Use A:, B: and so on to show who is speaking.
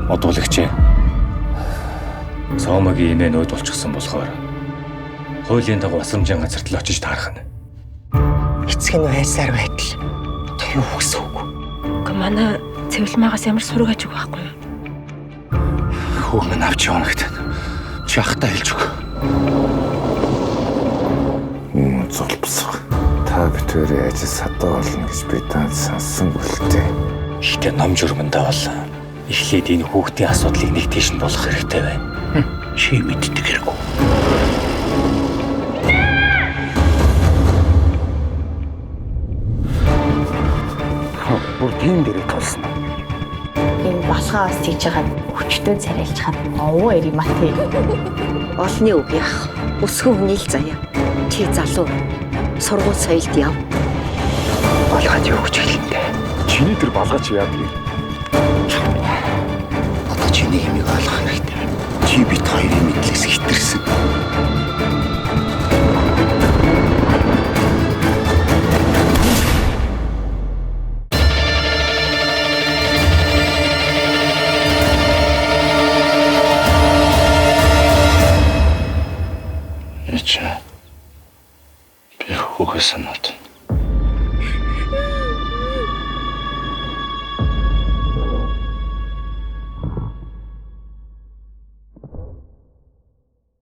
A: Одуулагчээ. Сомогийн имээ нөөд болчихсон болохоор хуулийн дагуу асрамжийн газарт л очиж таарах нь.
B: Эцэг нь байсаар байтал одоо юу гэсэн үг?
C: Гэхдээ манай цэвэлмаагаас ямар сураг ажиг байхгүй юу?
A: Хөө минь авч явна гэдэг. Чи ахтай хэлж өг.
D: Зулбсах. Та битүүрийн ажил садаа болно гэж би танд сансан бүлтэй.
A: Ихтэй ном журмандаа бол эхлээд энэ хүүхдийн асуудлыг нэг тийш нь болох хэрэгтэй байна. Чи мэддэг хэрэггүй.
D: Бүр тийм дээрээ тулсан.
E: Энэ болохоос тийж хагаад өчтөө царайлж хад овоо эри мати.
F: Олны үг яах. Өсгөн хүний л заяа. Чи залуу. Сургууль соёлд яв.
D: Балгаж юу гэж хэлэндэ. Чиний тэр балгаж яа бэ?
A: Одоо чиний хэмийг ойлгох хэрэгтэй.
D: Чи бит хоёрын мэдлээс хитэрсэн.